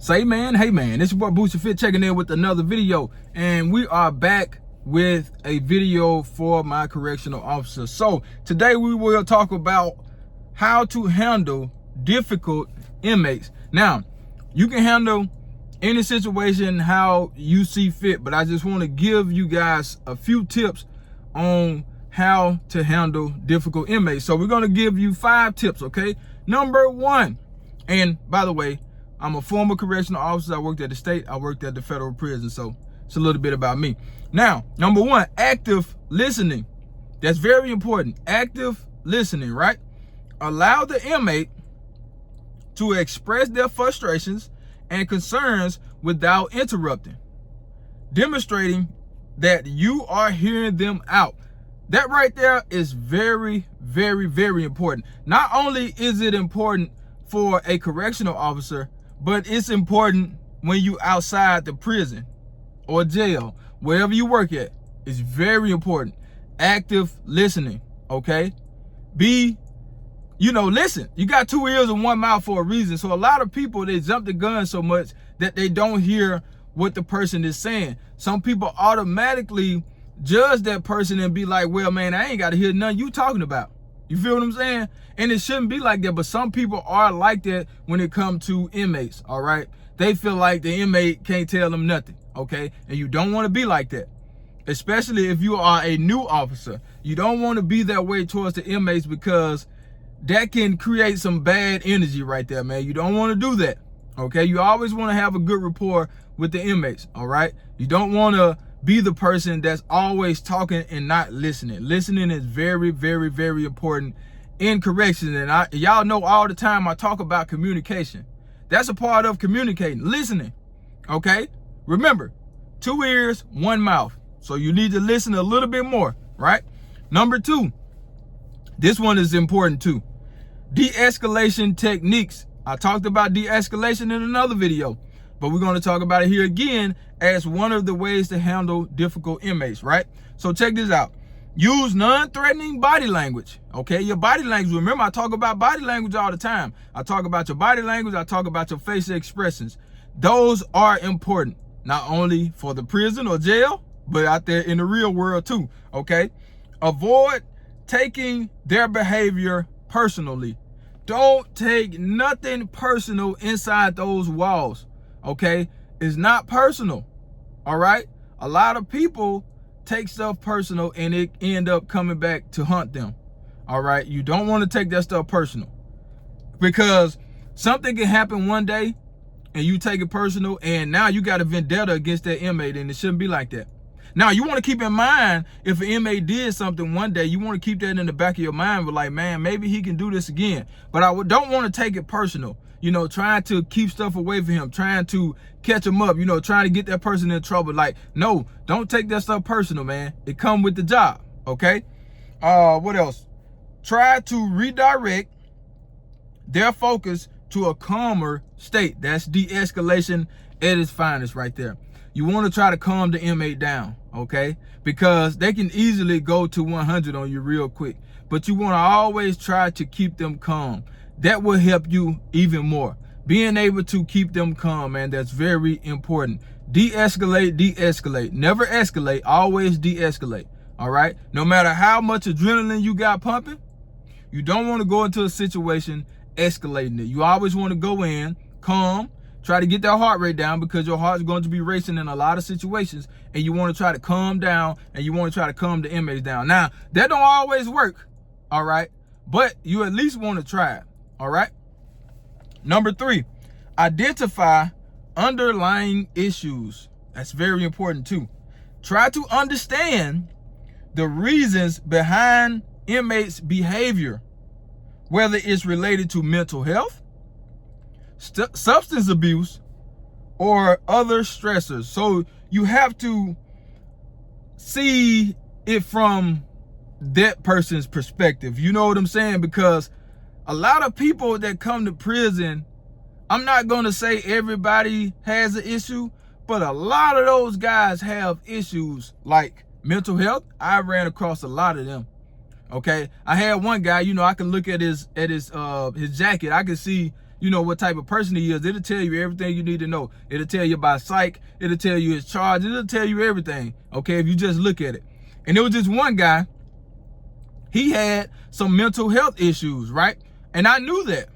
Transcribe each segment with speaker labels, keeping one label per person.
Speaker 1: Say man, hey man, it's your boy Booster Fit checking in with another video, and we are back with a video for my correctional officer. So today we will talk about how to handle difficult inmates. Now, you can handle any situation how you see fit, but I just want to give you guys a few tips on how to handle difficult inmates. So we're going to give you 5 tips, okay? Number 1, and by the way, I'm a former correctional officer. I worked at the state, I worked at the federal prison, so it's a little bit about me. Now, number 1, active listening. That's very important. Active listening, right? Allow the inmate to express their frustrations and concerns without interrupting, demonstrating that you are hearing them out. That right there is very, very, very important. Not only is it important for a correctional officer, but it's important when you outside the prison or jail, wherever you work at. It's very important. Active listening, okay? Listen. You got 2 ears and 1 mouth for a reason. So a lot of people, they jump the gun so much that they don't hear what the person is saying. Some people automatically judge that person and be like, well, man, I ain't got to hear nothing you talking about. You feel what I'm saying? And it shouldn't be like that, but some people are like that when it comes to inmates, all right? They feel like the inmate can't tell them nothing, okay? And you don't want to be like that, especially if you are a new officer. You don't want to be that way towards the inmates because that can create some bad energy right there, man. You don't want to do that, okay? You always want to have a good rapport with the inmates, all right? You don't want to be the person that's always talking and not listening. Listening is very, very, very important in corrections. And y'all know all the time I talk about communication. That's a part of communicating, listening, okay? Remember, 2 ears, 1 mouth. So you need to listen a little bit more, right? Number 2, this one is important too. De-escalation techniques. I talked about de-escalation in another video, but we're going to talk about it here again as one of the ways to handle difficult inmates, right? So check this out. Use non-threatening body language, okay? Your body language. Remember, I talk about body language all the time. I talk about your body language. I talk about your facial expressions. Those are important, not only for the prison or jail, but out there in the real world too, okay? Avoid taking their behavior personally. Don't take nothing personal inside those walls, okay? It's not personal, all right? A lot of people take stuff personal and it end up coming back to haunt them, all right? You don't want to take that stuff personal because something can happen one day and you take it personal and now you got a vendetta against that inmate, and it shouldn't be like that. Now, you want to keep in mind, if an inmate did something one day, you want to keep that in the back of your mind, but like, man, maybe he can do this again. But I don't want to take it personal, trying to keep stuff away from him, trying to catch him up, trying to get that person in trouble. Like, no, don't take that stuff personal, man. It come with the job, okay? What else? Try to redirect their focus to a calmer state. That's de-escalation at its finest right there. You want to try to calm the inmate down, okay? Because they can easily go to 100 on you real quick. But you want to always try to keep them calm. That will help you even more. Being able to keep them calm, man, that's very important. De-escalate, de-escalate. Never escalate, always de-escalate, all right? No matter how much adrenaline you got pumping, you don't want to go into a situation escalating it. You always want to go in calm. Try to get that heart rate down because your heart's going to be racing in a lot of situations, and you want to try to calm down and you want to try to calm the inmates down. Now, that don't always work, all right? But you at least want to try it, all right? Number 3, identify underlying issues. That's very important too. Try to understand the reasons behind inmates' behavior, whether it's related to mental health, substance abuse, or other stressors. So you have to see it from that person's perspective. You know what I'm saying? Because a lot of people that come to prison, I'm not going to say everybody has an issue, but a lot of those guys have issues like mental health. I ran across a lot of them. Okay, I had one guy, I could look at his jacket. I could see you know, what type of person he is. It'll tell you everything you need to know. It'll tell you about psych. It'll tell you his charge. It'll tell you everything, okay, if you just look at it. And there was just one guy, he had some mental health issues, right? And I knew that,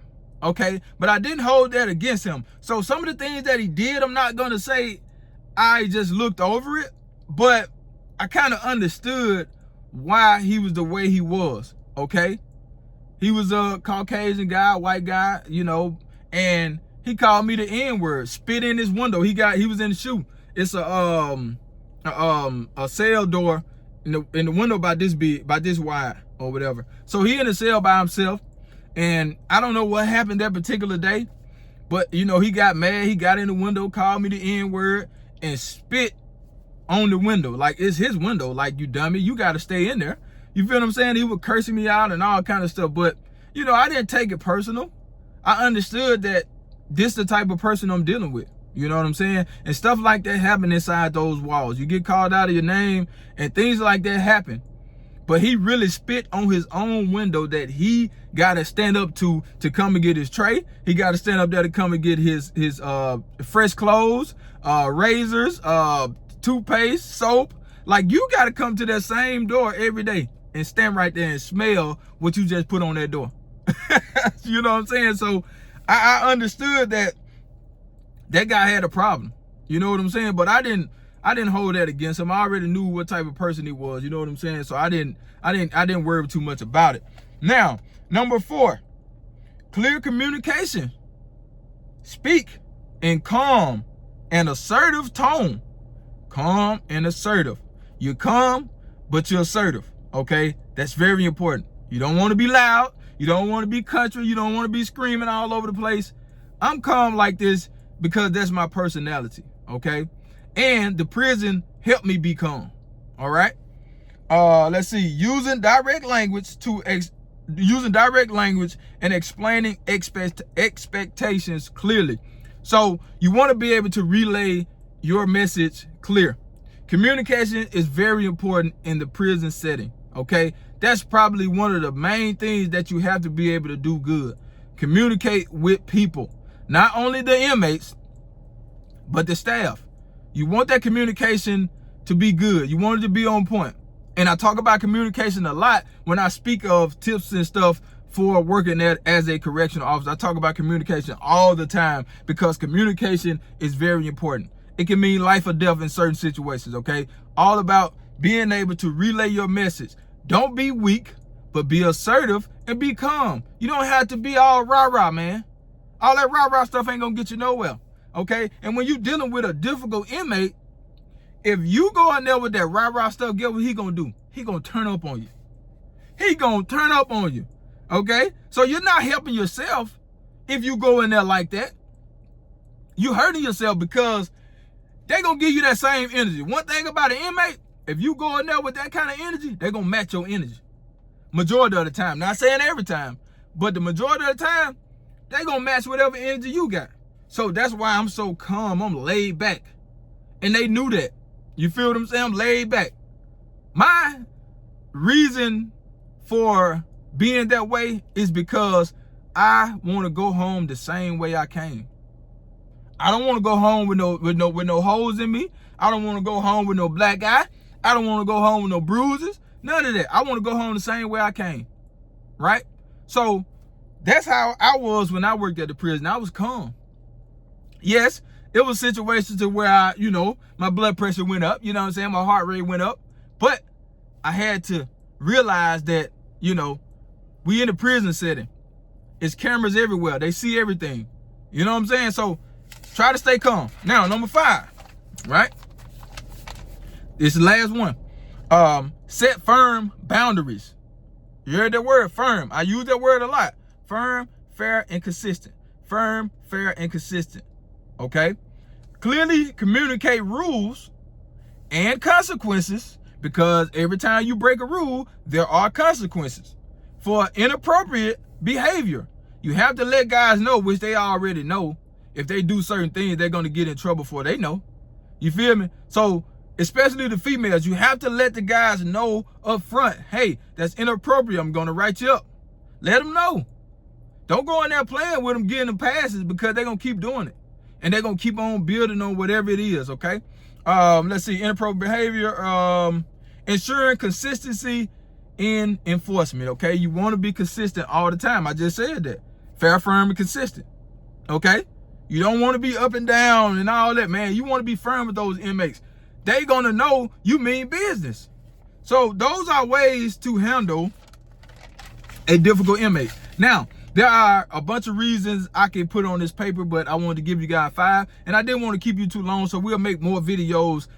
Speaker 1: okay? But I didn't hold that against him. So some of the things that he did, I'm not going to say I just looked over it, but I kind of understood why he was the way he was, okay? He was a Caucasian guy, white guy, you know, and he called me the N-word, spit in his window. He was in the shoe. It's a cell door in the window about this big, about this wide or whatever. So he in the cell by himself, and I don't know what happened that particular day, but you know, he got mad. He got in the window, called me the N-word, and spit on the window. Like, it's his window. Like, you dummy, you got to stay in there. You feel what I'm saying? He was cursing me out and all kind of stuff. But, you know, I didn't take it personal. I understood that this the type of person I'm dealing with. You know what I'm saying? And stuff like that happen inside those walls. You get called out of your name and things like that happen. But he really spit on his own window that he got to stand up to come and get his tray. He got to stand up there to come and get his fresh clothes, razors, toothpaste, soap. Like, you got to come to that same door every day and stand right there and smell what you just put on that door. You know what I'm saying? So I understood that guy had a problem. You know what I'm saying? But I didn't hold that against him. I already knew what type of person he was. You know what I'm saying? So I didn't worry too much about it. Now, number 4, clear communication. Speak in calm and assertive tone. Calm and assertive. You're calm, but you're assertive. Okay? That's very important. You don't want to be loud. You don't want to be country. You don't want to be screaming all over the place. I'm calm like this because that's my personality. Okay? And the prison helped me be calm. All right? Let's see. Using direct language and explaining expectations clearly. So you want to be able to relay your message clear. Communication is very important in the prison setting. Okay? That's probably one of the main things that you have to be able to do good. Communicate with people. Not only the inmates, but the staff. You want that communication to be good. You want it to be on point. And I talk about communication a lot when I speak of tips and stuff for working as a correctional officer. I talk about communication all the time because communication is very important. It can mean life or death in certain situations, okay? All about being able to relay your message. Don't be weak, but be assertive and be calm. You don't have to be all rah-rah, man. All that rah-rah stuff ain't gonna get you nowhere, okay? And when you're dealing with a difficult inmate, if you go in there with that rah-rah stuff, guess what he gonna do? He gonna turn up on you. He gonna turn up on you, okay? So you're not helping yourself if you go in there like that. You hurting yourself because they gonna give you that same energy. One thing about an inmate, if you go in there with that kind of energy, they gonna match your energy. Majority of the time. Not saying every time, but the majority of the time, they gonna match whatever energy you got. So that's why I'm so calm. I'm laid back. And they knew that. You feel what I'm saying? I'm laid back. My reason for being that way is because I want to go home the same way I came. I don't want to go home with no holes in me. I don't want to go home with no black eye. I don't want to go home with no bruises. None of that. I want to go home the same way I came. Right? So that's how I was when I worked at the prison. I was calm. Yes, it was situations to where my blood pressure went up. You know what I'm saying? My heart rate went up. But I had to realize that, we in a prison setting. It's cameras everywhere. They see everything. You know what I'm saying? So try to stay calm. Now, number 5, right? This is the last one. Set firm boundaries. You heard that word, firm. I use that word a lot. Firm, fair, and consistent. Firm, fair, and consistent. Okay? Clearly communicate rules and consequences, because every time you break a rule, there are consequences for inappropriate behavior. You have to let guys know, which they already know. If they do certain things, they're going to get in trouble for they know. You feel me? So, especially the females, you have to let the guys know up front, hey, that's inappropriate. I'm going to write you up. Let them know. Don't go in there playing with them, getting them passes, because they're going to keep doing it. And they're going to keep on building on whatever it is, okay? Let's see, inappropriate behavior, ensuring consistency in enforcement, okay? You want to be consistent all the time. I just said that. Fair, firm, and consistent, okay? You don't want to be up and down and all that, man. You want to be firm with those inmates. They're going to know you mean business. So those are ways to handle a difficult inmate. Now, there are a bunch of reasons I can put on this paper, but I wanted to give you guys 5, and I didn't want to keep you too long, so we'll make more videos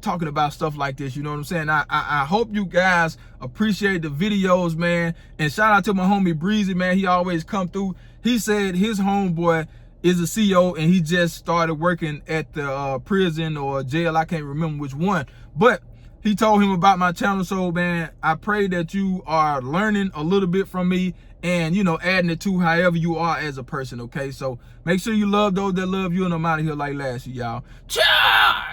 Speaker 1: talking about stuff like this. You know what I'm saying? I hope you guys appreciate the videos, man. And shout out to my homie Breezy, man. He always come through. He said his homeboy is a CO, and he just started working at the prison or jail. I can't remember which one, but he told him about my channel. So, man, I pray that you are learning a little bit from me and, you know, adding it to however you are as a person, okay? So make sure you love those that love you, and I'm out of here like last year, y'all. Ciao!